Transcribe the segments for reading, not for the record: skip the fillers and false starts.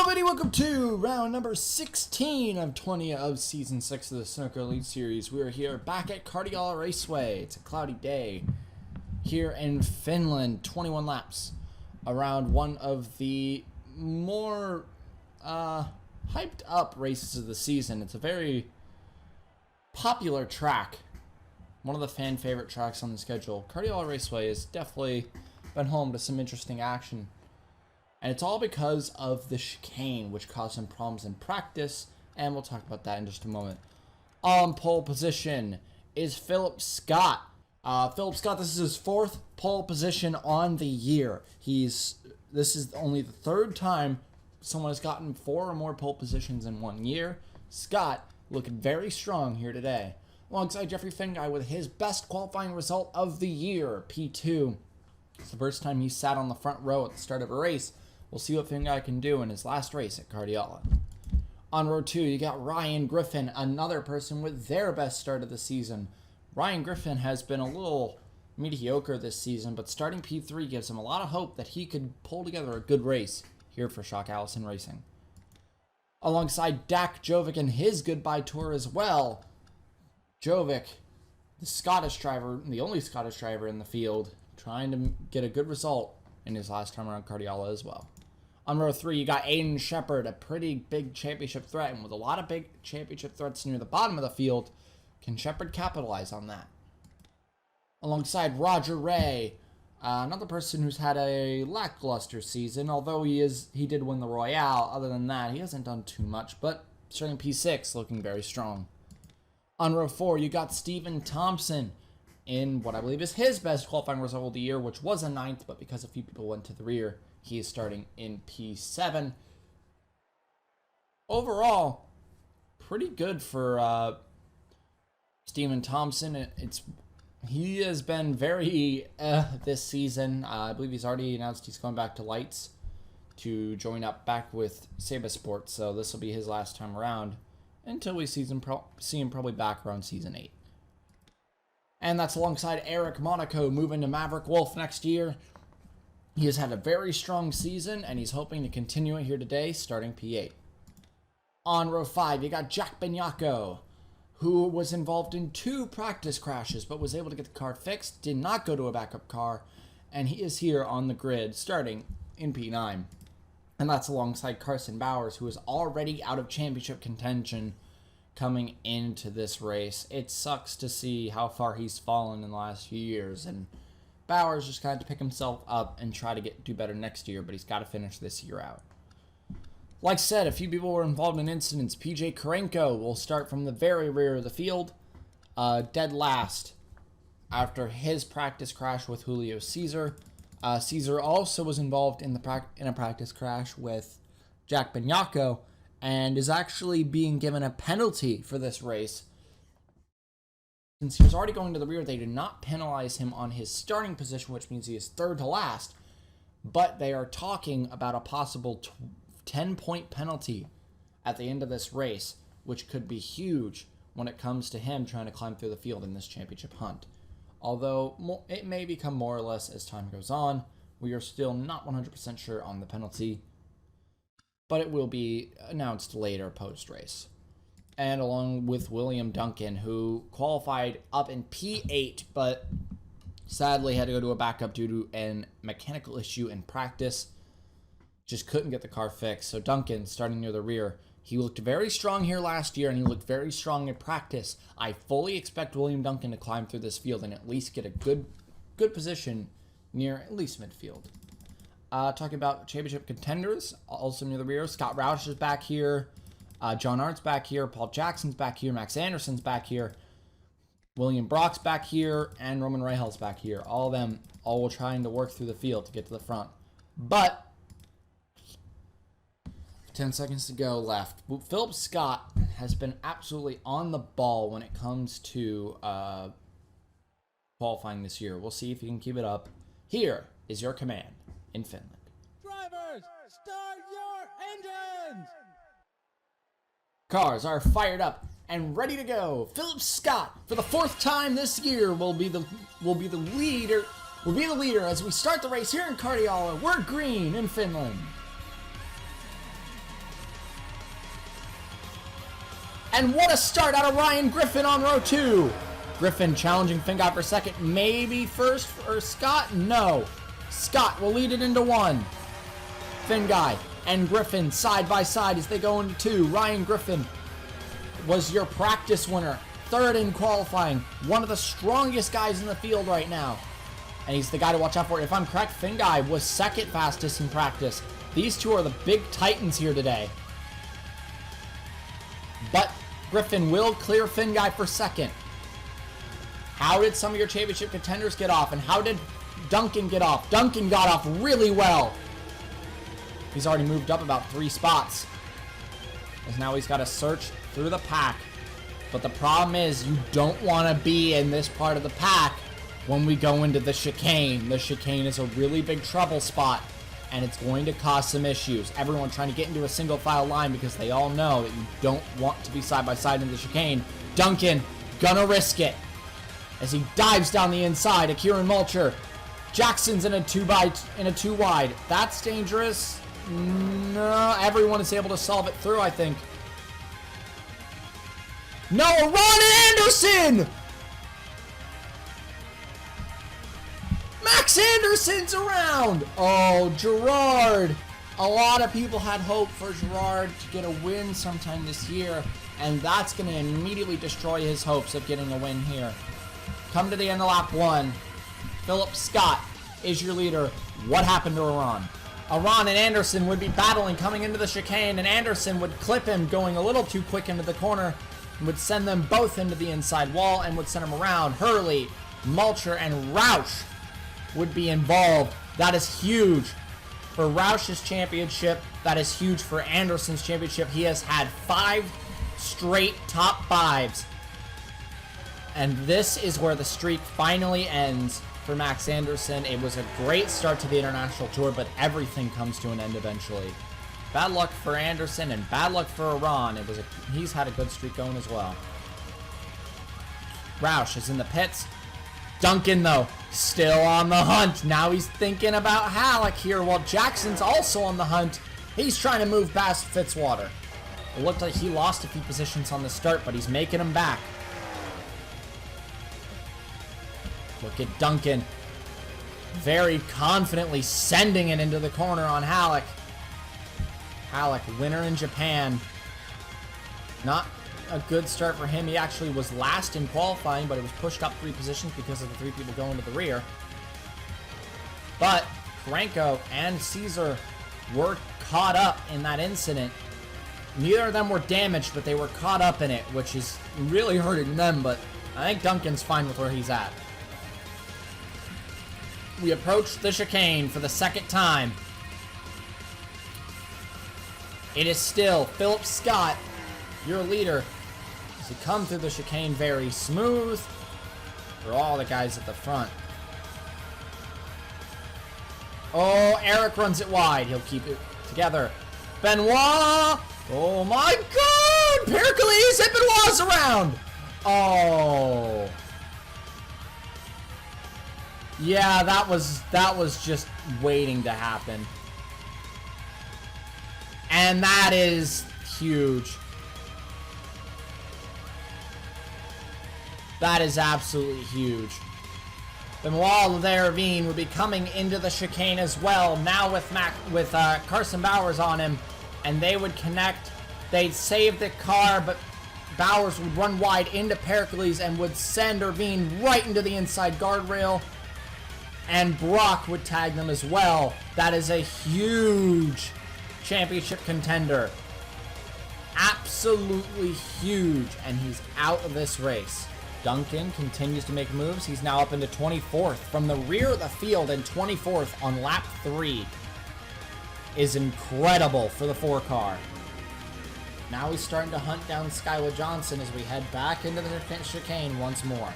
everybody, welcome to round number 16 of 20 of season 6 of the Sunoco Elite Series. We are here back at Karjala Raceway. It's a cloudy day here in Finland. 21 laps around one of the more hyped up races of the season. It's a very popular track, one of the fan favorite tracks on the schedule. Karjala Raceway has definitely been home to some interesting action. And it's all because of the chicane, which caused some problems in practice, and we'll talk about that in just a moment. On pole position is Philip Scott. Philip Scott, this is his 4th pole position on the year. This is only the 3rd time someone has gotten 4 or more pole positions in 1 year. Scott looking very strong here today, alongside Jeffrey Finguy with his best qualifying result of the year, P2. It's the first time he sat on the front row at the start of a race. We'll see what Finguy can do in his last race at Karjala. On row 2, you got Ryan Griffin, another person with their best start of the season. Ryan Griffin has been a little mediocre this season, but starting P3 gives him a lot of hope that he could pull together a good race here for Shock Allison Racing. Alongside Dak Jovic and his goodbye tour as well. Jovic, the Scottish driver, the only Scottish driver in the field, trying to get a good result in his last time around Karjala as well. On row 3, you got Aiden Shepard, a pretty big championship threat, and with a lot of big championship threats near the bottom of the field, can Shepard capitalize on that? Alongside Roger Ray, another person who's had a lackluster season, although he did win the Royale. Other than that, he hasn't done too much, but starting P6, looking very strong. On row 4, you got Stephen Thompson in what I believe is his best qualifying result of the year, which was a 9th, but because a few people went to the rear, he is starting in P7. Overall, pretty good for Stephen Thompson. He has been very this season. I believe he's already announced he's going back to Lights to join up back with Seba Sports, so this will be his last time around until we see him probably back around Season 8. And that's alongside Eric Monaco moving to Maverick Wolf next year. He has had a very strong season, and he's hoping to continue it here today, starting P8. On row 5, you got Jack Benyako, who was involved in 2 practice crashes, but was able to get the car fixed, did not go to a backup car, and he is here on the grid, starting in P9. And that's alongside Carson Bowers, who is already out of championship contention coming into this race. It sucks to see how far he's fallen in the last few years, and Bowers just got to pick himself up and try to do better next year, but he's got to finish this year out. Like I said, a few people were involved in incidents. PJ Karenko will start from the very rear of the field, dead last after his practice crash with Julio Cesar. Cesar also was involved in a practice crash with Jack Benyako, and is actually being given a penalty for this race. Since he was already going to the rear, they did not penalize him on his starting position, which means he is 3rd to last. But they are talking about a possible 10-point penalty at the end of this race, which could be huge when it comes to him trying to climb through the field in this championship hunt. Although it may become more or less as time goes on. We are still not 100% sure on the penalty, but it will be announced later post-race. And along with William Duncan, who qualified up in P8, but sadly had to go to a backup due to a mechanical issue in practice. Just couldn't get the car fixed. So Duncan, starting near the rear, he looked very strong here last year, and he looked very strong in practice. I fully expect William Duncan to climb through this field and at least get a good position near at least midfield. Talking about championship contenders, also near the rear, Scott Roush is back here. John Arndt's back here. Paul Jackson's back here. Max Anderson's back here. William Brock's back here. And Roman Rahel's back here. All of them all trying to work through the field to get to the front. But 10 seconds to go left. Philip Scott has been absolutely on the ball when it comes to qualifying this year. We'll see if he can keep it up. Here is your command in Finland. Drivers, start your engines! Cars are fired up and ready to go. Philip Scott, for the 4th time this year, will be the leader as we start the race here in Karjala. We're green in Finland. And what a start out of Ryan Griffin on row 2. Griffin challenging FinGuy for second. Maybe first for Scott? No. Scott will lead it into 1. FinGuy and Griffin side by side as they go into 2. Ryan Griffin was your practice winner. 3rd in qualifying. One of the strongest guys in the field right now. And he's the guy to watch out for. If I'm correct, FinGuy was 2nd fastest in practice. These two are the big titans here today. But Griffin will clear FinGuy for 2nd. How did some of your championship contenders get off? And how did Duncan get off? Duncan got off really well. He's already moved up about 3 spots. Because now he's got to search through the pack. But the problem is you don't want to be in this part of the pack when we go into the chicane. The chicane is a really big trouble spot. And it's going to cause some issues. Everyone trying to get into a single file line because they all know that you don't want to be side by side in the chicane. Duncan gonna risk it as he dives down the inside of Kieran Mulcher. Jackson's in a 2 wide. That's dangerous. No, everyone is able to solve it through, I think. No, Ron Anderson! Max Anderson's around! Oh, Gerard. A lot of people had hope for Gerard to get a win sometime this year, and that's going to immediately destroy his hopes of getting a win here. Come to the end of lap 1. Philip Scott is your leader. What happened to Iran? Iran and Anderson would be battling coming into the chicane, and Anderson would clip him going a little too quick into the corner, and would send them both into the inside wall and would send them around. Hurley, Mulcher, and Roush would be involved. That is huge for Roush's championship. That is huge for Anderson's championship. He has had 5 straight top 5s. And this is where the streak finally ends for Max Anderson. It was a great start to the International Tour, but everything comes to an end eventually. Bad luck for Anderson and bad luck for Iran. He's had a good streak going as well. Roush is in the pits. Duncan, though, still on the hunt. Now he's thinking about Halleck here, while Jackson's also on the hunt. He's trying to move past Fitzwater. It looked like he lost a few positions on the start, but he's making them back. Look at Duncan. Very confidently sending it into the corner on Halleck. Halleck, winner in Japan. Not a good start for him. He actually was last in qualifying, but it was pushed up 3 positions because of the 3 people going to the rear. But Franco and Caesar were caught up in that incident. Neither of them were damaged, but they were caught up in it, which is really hurting them, but I think Duncan's fine with where he's at. We approach the chicane for the 2nd time. It is still Philip Scott, your leader, as he comes through the chicane very smooth for all the guys at the front. Oh, Eric runs it wide. He'll keep it together. Benoit! Oh my God! Pericles and Benoit's around! Oh. Yeah, that was just waiting to happen. And that is huge. That is absolutely huge. Benoit Laverne would be coming into the chicane as well, now with Carson Bowers on him, and they would connect. They'd save the car, but Bowers would run wide into Pericles and would send Irvine right into the inside guardrail, and Brock would tag them as well. That is a huge championship contender. Absolutely huge, and he's out of this race. Duncan continues to make moves. He's now up into 24th. From the rear of the field and 24th on lap 3 is incredible for the 4 car. Now he's starting to hunt down Skylar Johnson as we head back into the chicane once more.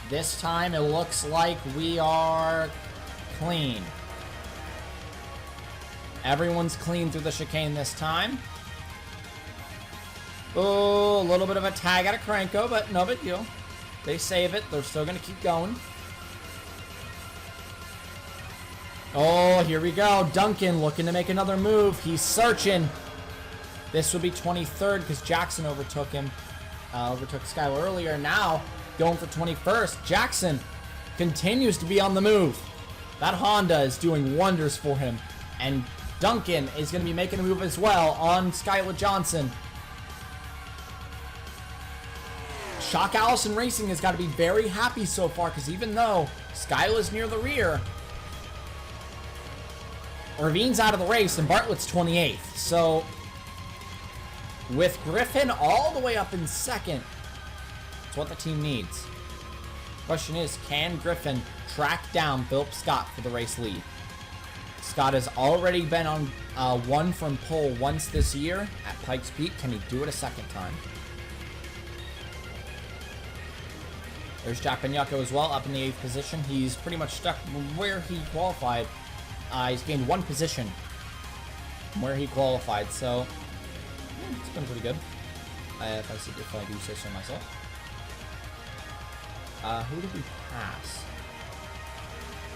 This time it looks like we are clean. Everyone's clean through the chicane this time. Oh, a little bit of a tag out of Cranko, but no big deal. They save it. They're still going to keep going. Oh, here we go. Duncan looking to make another move. He's searching. This would be 23rd because Jackson overtook him. Overtook Skyler earlier. Now going for 21st. Jackson continues to be on the move. That Honda is doing wonders for him. And Duncan is going to be making a move as well on Skylar Johnson. Shock Allison Racing has got to be very happy so far because even though Skylar's near the rear, Ravine's out of the race and Bartlett's 28th. So with Griffin all the way up in second, that's what the team needs. Question is, can Griffin track down Philip Scott for the race lead? Scott has already been on one from pole once this year at Pikes Peak. Can he do it a second time? There's Jack Benyako as well, up in the 8th position. He's pretty much stuck where he qualified. He's gained 1 position from where he qualified, so it's been pretty good, if I do say so myself. Who did we pass?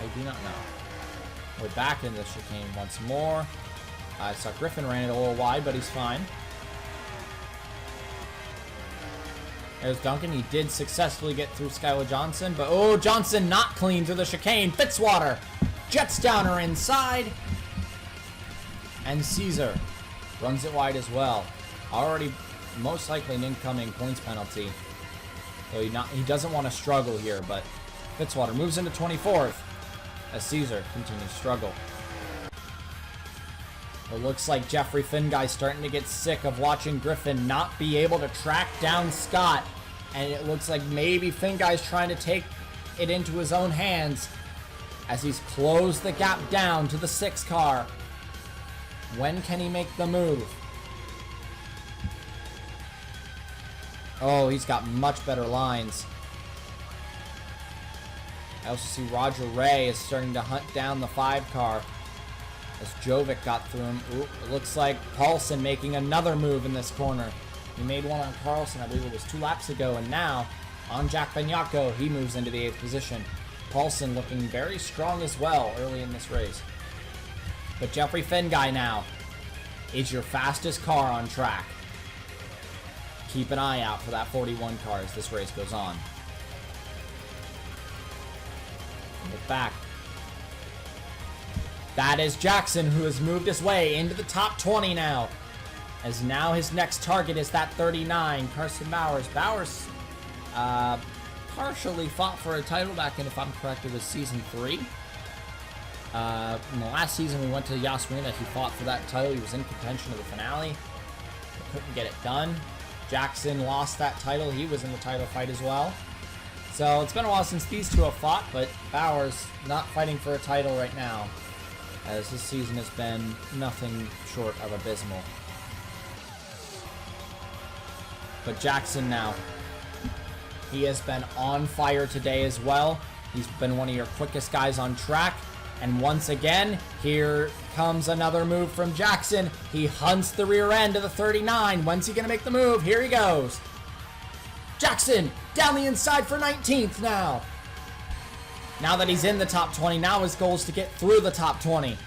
I do not know. We're back in the chicane once more. I saw Griffin ran it a little wide, but he's fine. There's Duncan. He did successfully get through Skylar Johnson, but oh, Johnson not clean through the chicane. Fitzwater jets down her inside. And Caesar runs it wide as well. Already most likely an incoming points penalty. So he doesn't want to struggle here, but Fitzwater moves into 24th as Caesar continues to struggle. It looks like Jeffrey Finguy's starting to get sick of watching Griffin not be able to track down Scott. And it looks like maybe Finguy's trying to take it into his own hands as he's closed the gap down to the 6 car. When can he make the move? Oh, he's got much better lines. I also see Roger Ray is starting to hunt down the 5 car as Jovic got through him. Ooh, it looks like Paulson making another move in this corner. He made one on Carlson, I believe it was 2 laps ago, and now on Jack Benyako, he moves into the 8th position. Paulson looking very strong as well early in this race. But Jeffrey Finguy now is your fastest car on track. Keep an eye out for that 41 car as this race goes on. Look back. That is Jackson, who has moved his way into the top 20 now. As now his next target is that 39, Carson Bowers. Bowers partially fought for a title back in, if I'm correct, it was season 3. In the last season we went to Yas Marina, he fought for that title. He was in contention of the finale, but couldn't get it done. Jackson lost that title. He was in the title fight as well. So it's been a while since these two have fought, but Bowers not fighting for a title right now, as his season has been nothing short of abysmal. But Jackson now, he has been on fire today as well. He's been one of your quickest guys on track. And once again, here comes another move from Jackson. He hunts the rear end of the 39. When's he going to make the move? Here he goes. Jackson down the inside for 19th now. Now that he's in the top 20, now his goal is to get through the top 20.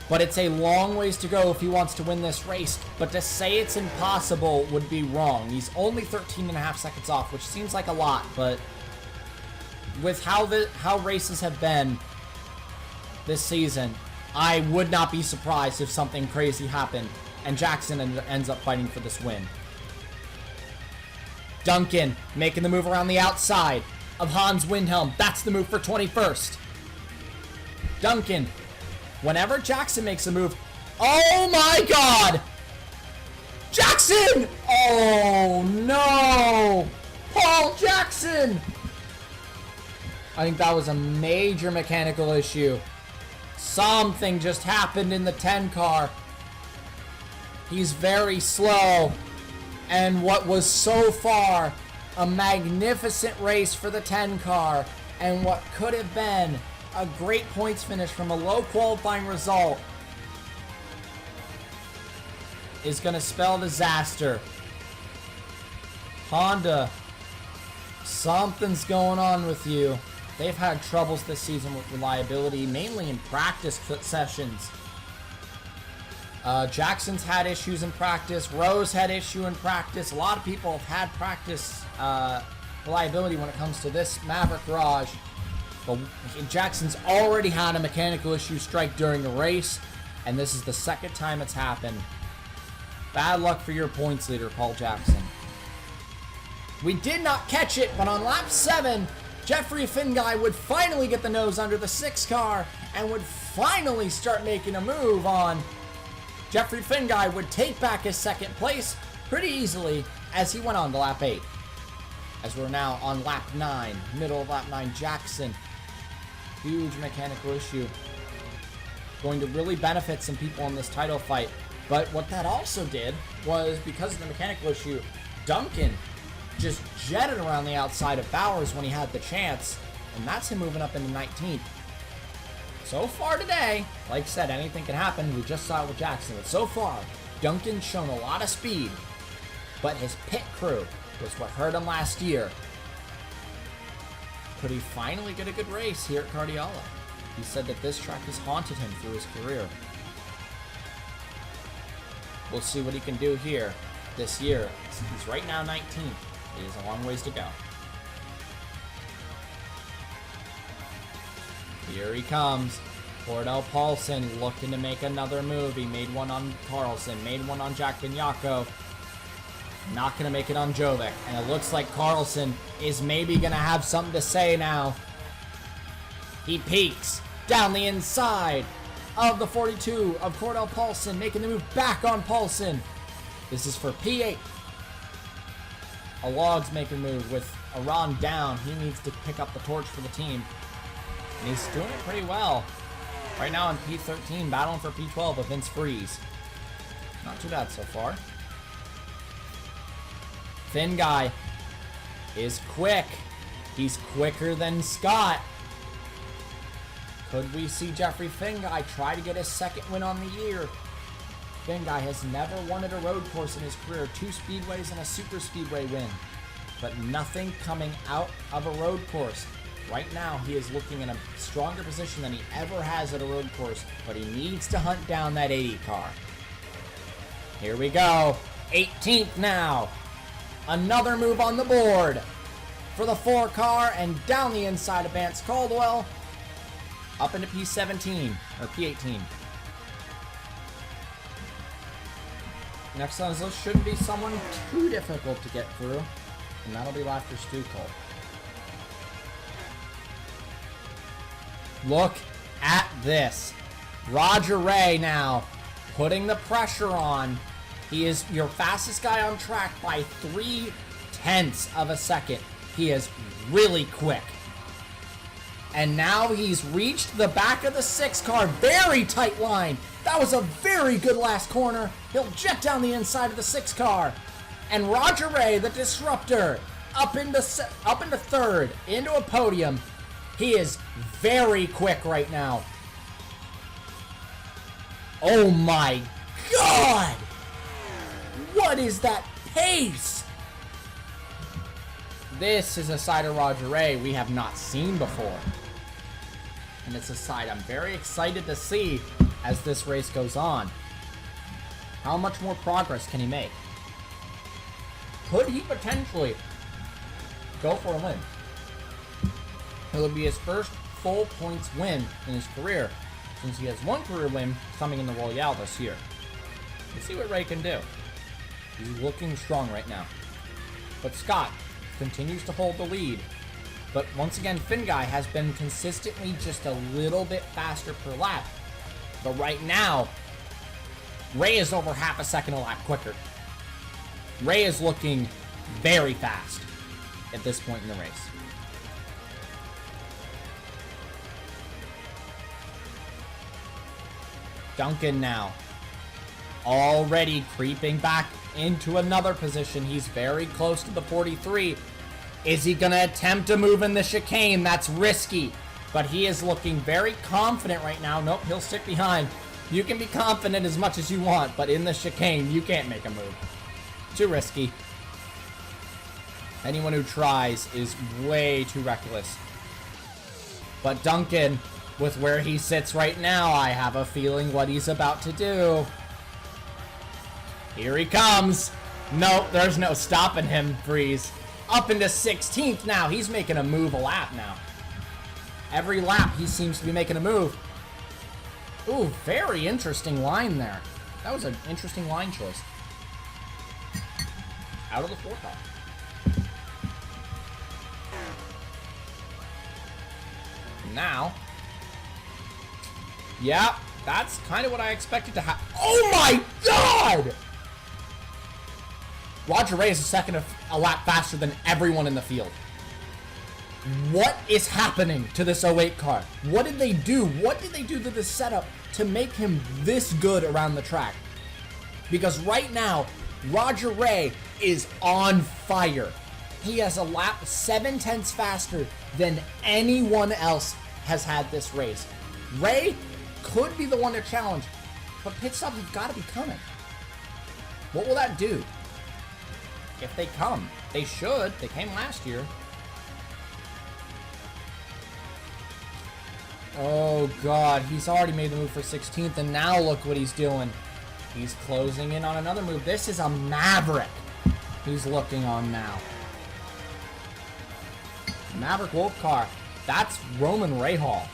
But it's a long ways to go if he wants to win this race. But to say it's impossible would be wrong. He's only 13.5 seconds off, which seems like a lot. But with how races have been this season, I would not be surprised if something crazy happened and Jackson ends up fighting for this win. Duncan making the move around the outside of Hans Windhelm. That's the move for 21st. Duncan, whenever Jackson makes a move, oh my God! Jackson! Oh no! Paul Jackson! I think that was a major mechanical issue. Something just happened in the 10 car. He's very slow. And what was so far a magnificent race for the 10 car, and what could have been a great points finish from a low qualifying result, is going to spell disaster. Honda, something's going on with you. They've had troubles this season with reliability, mainly in practice sessions. Jackson's had issues in practice. Rose had issue in practice. A lot of people have had practice reliability when it comes to this Maverick Garage. But Jackson's already had a mechanical issue strike during the race, and this is the second time it's happened. Bad luck for your points leader, Paul Jackson. We did not catch it, but on lap 7, Jeffrey Finguy would finally get the nose under the 6 car and would finally start making a move on. Jeffrey Finguy would take back his second place pretty easily as he went on to lap 8. As we're now on lap 9, middle of lap 9, Jackson. Huge mechanical issue. Going to really benefit some people in this title fight. But what that also did was, because of the mechanical issue, Duncan just jetted around the outside of Bowers when he had the chance, and that's him moving up into 19th. So far today, like I said, anything can happen. We just saw it with Jackson. But so far, Duncan's shown a lot of speed, but his pit crew was what hurt him last year. Could he finally get a good race here at Karjala? He said that this track has haunted him through his career. We'll see what he can do here this year. He's right now 19th. It is a long ways to go. Here he comes. Cordell Paulson looking to make another move. He made one on Carlson, made one on Jack Binyako. Not going to make it on Jovic. And it looks like Carlson is maybe going to have something to say now. He peeks down the inside of the 42 of Cordell Paulson, making the move back on Paulson. This is for P8. A Log's making a move with Aron down. He needs to pick up the torch for the team. And he's doing it pretty well. Right now on P13, battling for P12 with Vince Freeze. Not too bad so far. Finguy is quick. He's quicker than Scott. Could we see Jeffrey Finguy try to get his second win on the year? Finguy has never won at a road course in his career. 2 speedways and a super speedway win. But nothing coming out of a road course. Right now, he is looking in a stronger position than he ever has at a road course, but he needs to hunt down that 80 car. Here we go. 18th now. Another move on the board for the 4 car, and down the inside of Vance Caldwell. Up into P17, or P18. Next on his list shouldn't be someone too difficult to get through, and that'll be Laughter Stucco. Look at this. Roger Ray now putting the pressure on. He is your fastest guy on track by 0.3 of a second. He is really quick. And now he's reached the back of the 6 car. Very tight line. That was a very good last corner. He'll jet down the inside of the 6 car. And Roger Ray, the disruptor, up into 3rd, into a podium. He is very quick right now. Oh my God! What is that pace? This is a side of Roger Ray we have not seen before. And it's a side I'm very excited to see as this race goes on. How much more progress can he make? Could he potentially go for a win? It'll be his first full points win in his career, since he has 1 career win coming in the Royale this year. Let's see what Ray can do. He's looking strong right now. But Scott continues to hold the lead. But once again, Finguy has been consistently just a little bit faster per lap. But right now, Ray is over half a second a lap quicker. Ray is looking very fast at this point in the race. Duncan now already creeping back into another position. He's very close to the 43. Is he going to attempt to move in the chicane? That's risky, but he is looking very confident right now. Nope, he'll stick behind. You can be confident as much as you want, but in the chicane, you can't make a move. Too risky. Anyone who tries is way too reckless. But Duncan, with where he sits right now, I have a feeling what he's about to do. Here he comes. No, there's no stopping him, Breeze. Up into 16th now. He's making a move a lap now. Every lap, he seems to be making a move. Ooh, very interesting line there. That was an interesting line choice. Out of the 4 car. Now. Yeah, that's kind of what I expected to happen. Oh my god! Roger Ray is a lap faster than everyone in the field. What is happening to this 08 car? What did they do? What did they do to this setup to make him this good around the track? Because right now, Roger Ray is on fire. He has a lap 7/10 faster than anyone else has had this race. Ray could be the one to challenge, but pit stops have got to be coming. What will that do? If they come, they should. They came last year. Oh god, he's already made the move for 16th, and now look what he's doing. He's closing in on another move. This is a Maverick he's looking on now. Maverick Wolf car. That's Roman Rahal.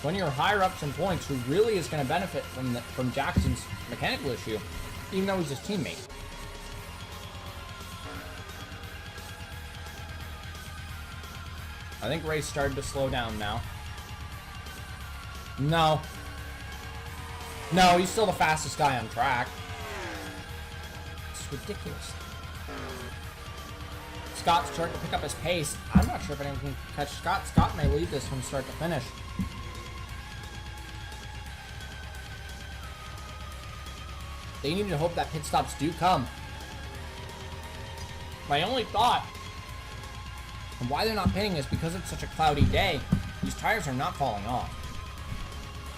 One of your higher ups in points who really is going to benefit from Jackson's mechanical issue, even though he's his teammate. I think Ray's started to slow down now. No. No, he's still the fastest guy on track. It's ridiculous. Scott's starting to pick up his pace. I'm not sure if anyone can catch Scott. Scott may lead this from start to finish. They need to hope that pit stops do come. My only thought, and why they're not pitting is because it's such a cloudy day, these tires are not falling off.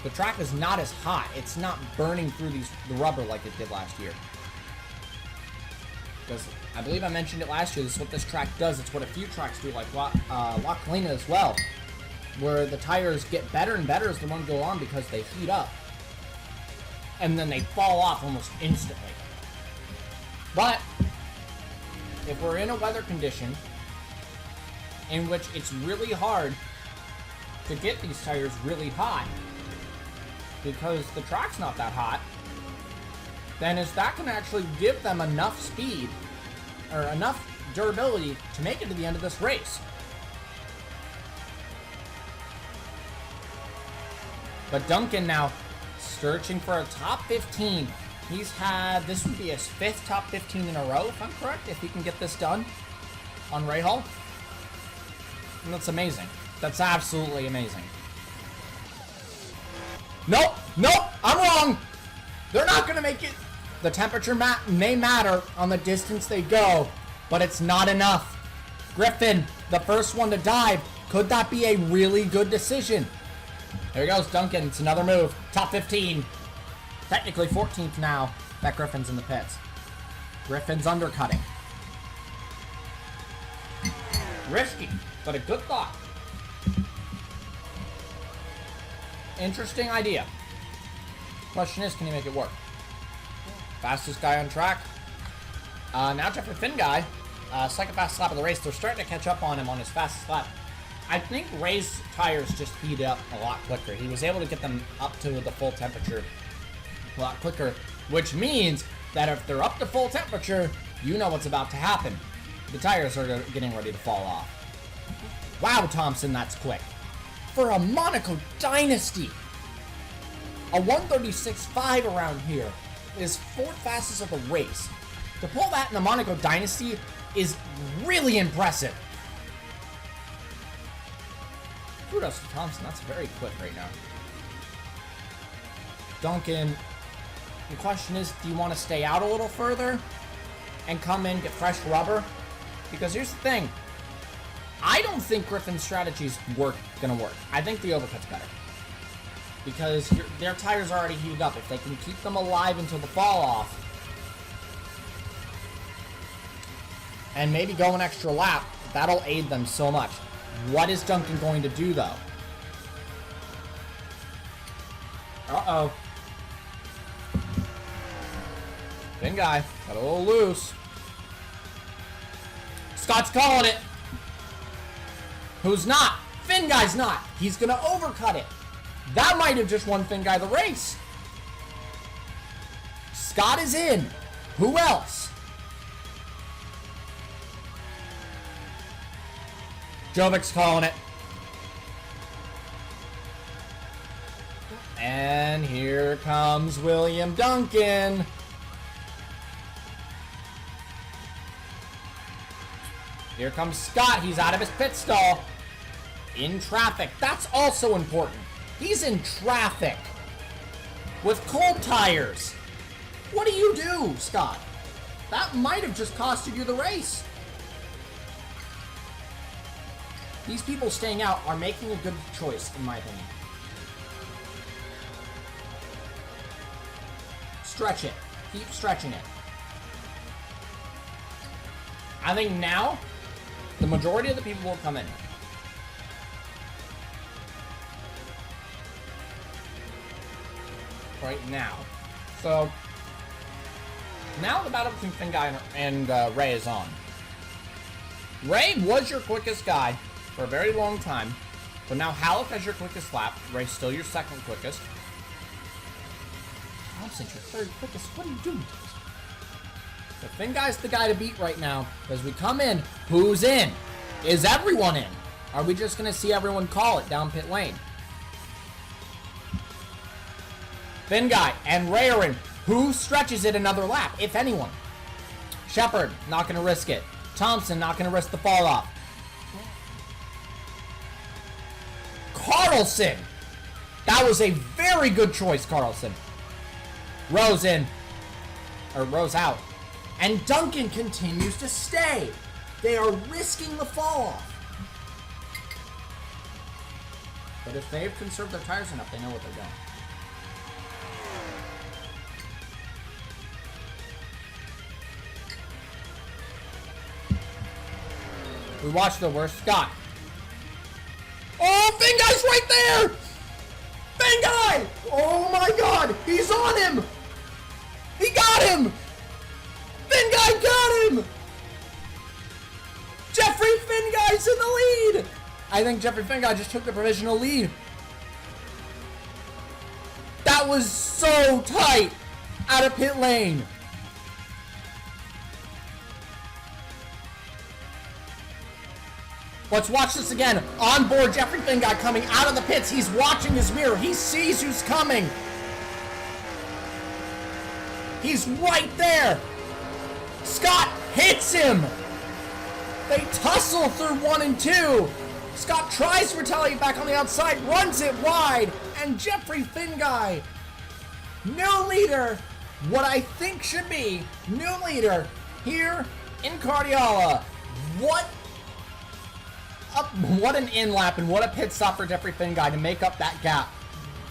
The track is not as hot. It's not burning through the rubber like it did last year. Because I believe I mentioned it last year, this is what this track does. It's what a few tracks do, like La Colina as well, where the tires get better and better as the months go on because they heat up. And then they fall off almost instantly. But if we're in a weather condition in which it's really hard to get these tires really hot because the track's not that hot, then is that going to actually give them enough speed or enough durability to make it to the end of this race? But Duncan now searching for a top 15. He's had, this would be his 5th top 15 in a row, if I'm correct, if he can get this done on Rahal. And that's amazing. That's absolutely amazing. Nope, nope, I'm wrong. They're not going to make it. The temperature may matter on the distance they go, but it's not enough. Griffin, the first one to dive. Could that be a really good decision? There he goes, Duncan. It's another move. Top 15. Technically 14th now that Griffin's in the pits. Griffin's undercutting. Risky, but a good thought. Interesting idea. Question is, can he make it work? Fastest guy on track. Now Jeffrey Finn guy. Second fastest lap of the race. They're starting to catch up on him on his fastest lap. I think Ray's tires just heat up a lot quicker. He was able to get them up to the full temperature a lot quicker, which means that if they're up to full temperature, you know what's about to happen. The tires are getting ready to fall off. Wow, Thompson, that's quick. For a Monaco Dynasty, a 136.5 around here is 4th fastest of the race. To pull that in the Monaco Dynasty is really impressive. Kudos to Thompson, that's very quick right now. Duncan, the question is, do you want to stay out a little further and come in, get fresh rubber? Because here's the thing. I don't think Griffin's strategy's gonna work. I think the overcut's better. Because their tires are already heated up. If they can keep them alive until the fall off, and maybe go an extra lap, that'll aid them so much. What is Duncan going to do, though? Uh-oh. Finn guy got a little loose. Scott's calling it. Who's not? Finn guy's not. He's gonna overcut it. That might have just won Finn guy the race. Scott is in. Who else? Jovic's calling it. And here comes William Duncan. Here comes Scott. He's out of his pit stall. In traffic. That's also important. He's in traffic. With cold tires. What do you do, Scott? That might have just costed you the race. These people staying out are making a good choice, in my opinion. Stretch it. Keep stretching it. I think now, the majority of the people will come in. Right now. So, now the battle between Finn Guy and Ray is on. Ray was your quickest guy for a very long time, but now Halleck has your quickest lap. Ray's still your second quickest. Thompson's your third quickest. What are you doing? The Finn Guy's the guy to beat right now. As we come in, who's in? Is everyone in? Are we just going to see everyone call it down pit lane? Finn Guy and Ray are in. Who stretches it another lap, if anyone? Shepard, not going to risk it. Thompson, not going to risk the fall off. Carlson! That was a very good choice, Carlson. Rose in. Or Rose out. And Duncan continues to stay. They are risking the fall off. But if they've conserved their tires enough, they know what they're doing. We watch the worst. Scott. Oh, Finn Guy's right there! Finn Guy! Oh my god! He's on him! He got him! Finn Guy got him! Jeffrey Finn Guy's in the lead! I think Jeffrey Finn Guy just took the provisional lead. That was so tight out of pit lane. Let's watch this again. On board, Jeffrey Finn Guy coming out of the pits. He's watching his mirror. He sees who's coming. He's right there. Scott hits him. They tussle through 1 and 2. Scott tries to retaliate back on the outside, runs it wide, and Jeffrey Finn Guy, new leader, what I think should be new leader here in Karjala. What an in-lap and what a pit stop for Jeffrey Finn Guy to make up that gap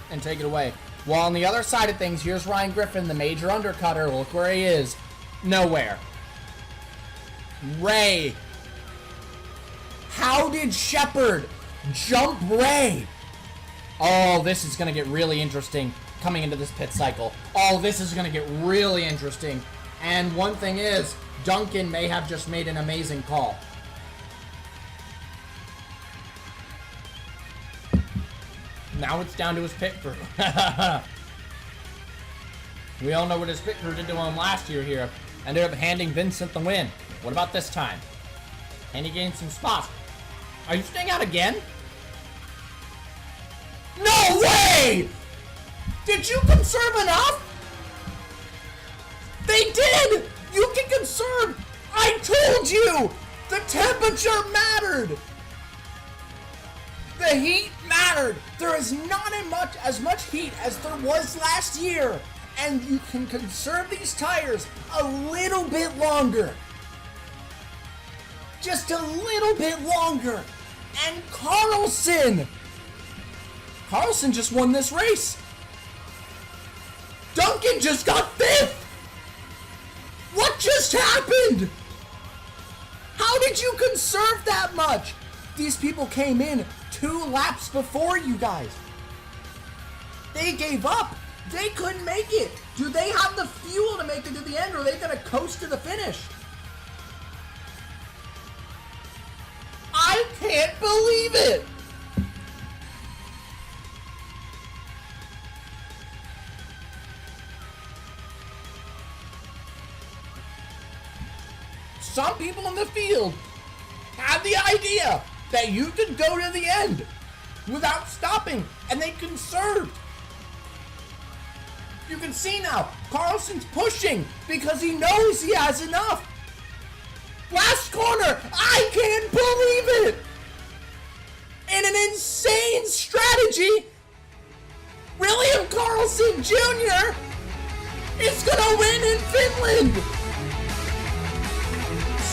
and take it away. While on the other side of things, here's Ryan Griffin, the major undercutter. Look where he is. Nowhere. Ray. How did Shepard jump Ray? Oh, this is going to get really interesting coming into this pit cycle. Oh, this is going to get really interesting. And one thing is, Duncan may have just made an amazing call. Now it's down to his pit crew. We all know what his pit crew did to him last year here. Ended up handing Vincent the win. What about this time? And he gained some spots. Are you staying out again? No way! Did you conserve enough? They did! You can conserve! I told you! The temperature mattered! The heat mattered. There is not as much heat as there was last year. And you can conserve these tires a little bit longer. Just a little bit longer. And Carlson just won this race. Duncan just got 5th. What just happened? How did you conserve that much? These people came in 2 laps before you guys. They gave up. They couldn't make it. Do they have the fuel to make it to the end, or are they going to coast to the finish? I can't believe it! Some people in the field had the idea that you could go to the end without stopping, and they conserved. You can see now, Carlson's pushing because he knows he has enough. Last corner, I can't believe it! In an insane strategy, William Karlsson Jr. is gonna win in Finland!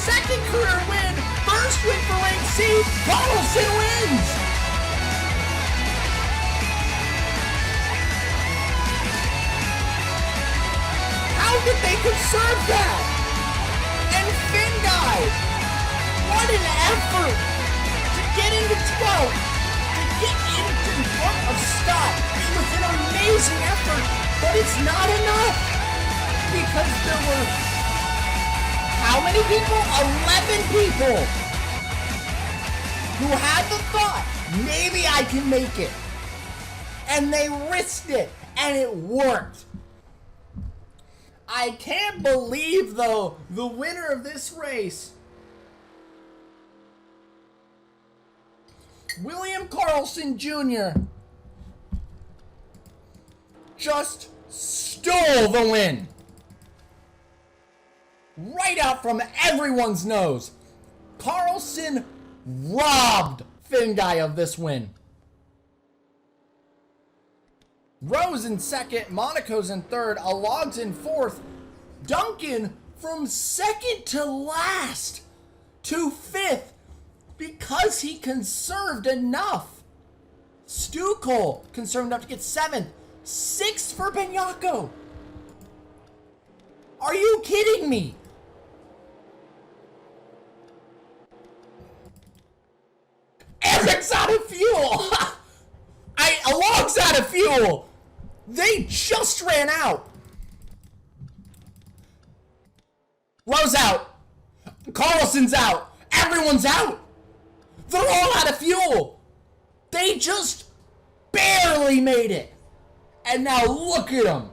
Second career win, first win for Rank C, Karlsson wins! How did they conserve that? And Finn guy, what an effort to get into 12th, to get into front of Scott. It was an amazing effort, but it's not enough because there were how many people? 11 people who had the thought, maybe I can make it. And they risked it, and it worked. I can't believe, though, the winner of this race, William Karlsson Jr., just stole the win. Right out from everyone's nose. Karlsson robbed Finn guy of this win. Rose in second, Monaco's in third, Alog's in fourth. Duncan from second to last to fifth because he conserved enough. Sunoco conserved enough to get seventh. Sixth for Benyako. Are you kidding me? Eric's out of fuel! Alog's out of fuel! They just ran out! Rose out! Karlsson's out! Everyone's out! They're all out of fuel! They just barely made it! And now look at them!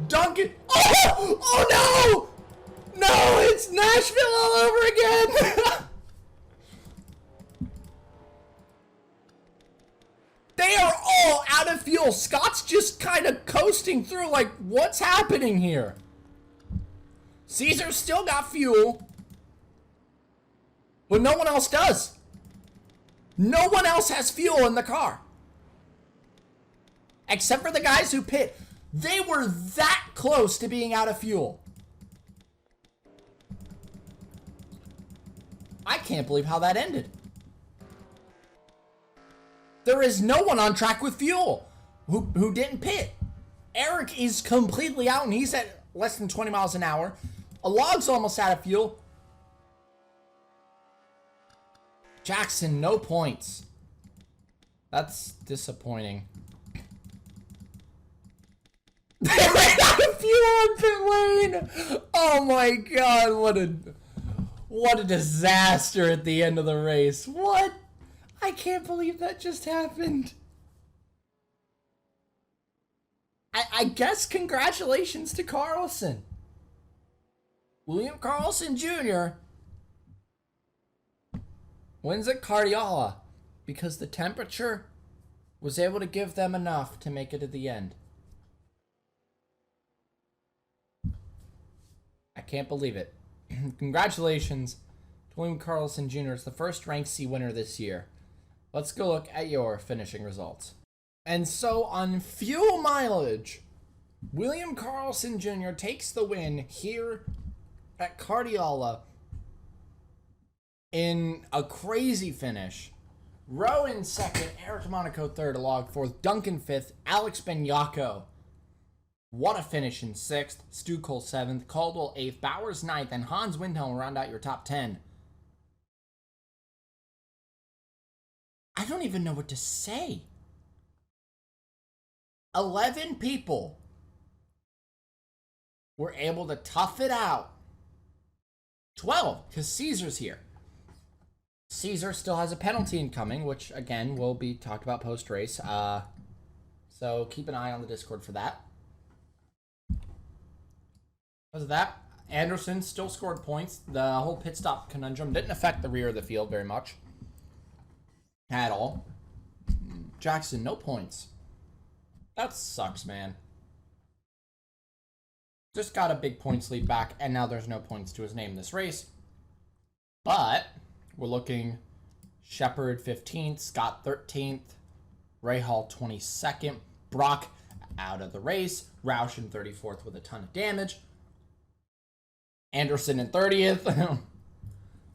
Duncan! Oh no! No, it's Nashville all over again! They are all out of fuel. Scott's just kind of coasting through like, what's happening here? Caesar still got fuel, but no one else does. No one else has fuel in the car. Except for the guys who pit. They were that close to being out of fuel. I can't believe how that ended. There is no one on track with fuel who didn't pit. Eric is completely out and he's at less than 20 miles an hour. Alog's almost out of fuel. Jackson, no points. That's disappointing. They ran out of fuel in pit lane! Oh my god, what a disaster at the end of the race. What? I can't believe that just happened. I guess congratulations to Karlsson. William Karlsson Jr. wins at Karjala because the temperature was able to give them enough to make it to the end. I can't believe it. Congratulations to William Karlsson Jr. as the first Rank C winner this year. Let's go look at your finishing results. And so on fuel mileage, William Karlsson Jr. takes the win here at Karjala in a crazy finish. Rowe in second, Eric Monaco third, Alog fourth, Duncan fifth, Alex Benyako. What a finish in sixth, Stu Cole seventh, Caldwell eighth, Bowers ninth, and Hans Windhelm round out your top 10. I don't even know what to say. 11 people were able to tough it out. 12, because Caesar's here. Caesar still has a penalty incoming, which, again, will be talked about post-race. So keep an eye on the Discord for that. Because of that, Anderson still scored points. The whole pit stop conundrum didn't affect the rear of the field very much. At all. Jackson, no points. That sucks, man. Just got a big points lead back, and now there's no points to his name this race. But we're looking Shepard 15th, Scott 13th, Ray Hall 22nd, Brock out of the race, Roush in 34th with a ton of damage, Anderson in 30th.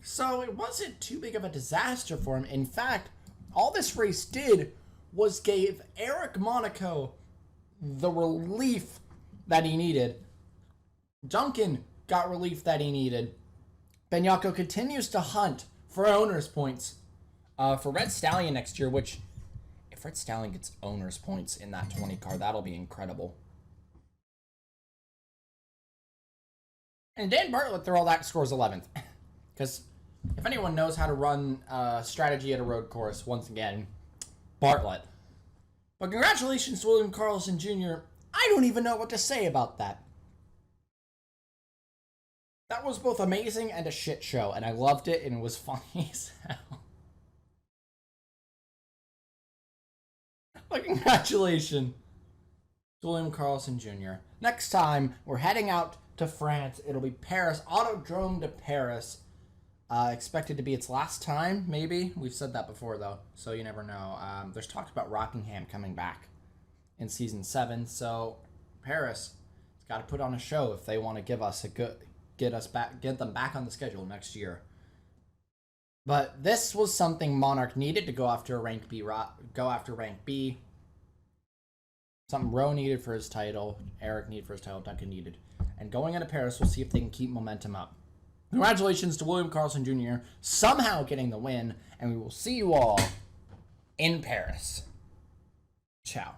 So it wasn't too big of a disaster for him. In fact, all this race did was gave Eric Monaco the relief that he needed. Duncan got relief that he needed. Benyako continues to hunt for owner's points for Red Stallion next year, which, if Red Stallion gets owner's points in that 20 car, that'll be incredible. And Dan Bartlett, through all that, scores 11th. Because if anyone knows how to run strategy at a road course, once again, Bartlett. But congratulations to William Carlson Jr. I don't even know what to say about that. That was both amazing and a shit show, and I loved it, and it was funny as hell. But congratulations to William Carlson Jr. Next time, we're heading out to France. It'll be Paris, Autodrome de Paris. Expected to be its last time, maybe. We've said that before, though, so you never know. There's talks about Rockingham coming back in Season 7, so Paris has got to put on a show if they want to give us a good... get them back on the schedule next year. But this was something Monarch needed to go after rank B. Something Rowe needed for his title, Eric needed for his title, Duncan needed. And going into Paris, we'll see if they can keep momentum up. Congratulations to William Carlson Jr. somehow getting the win, and we will see you all in Paris. Ciao.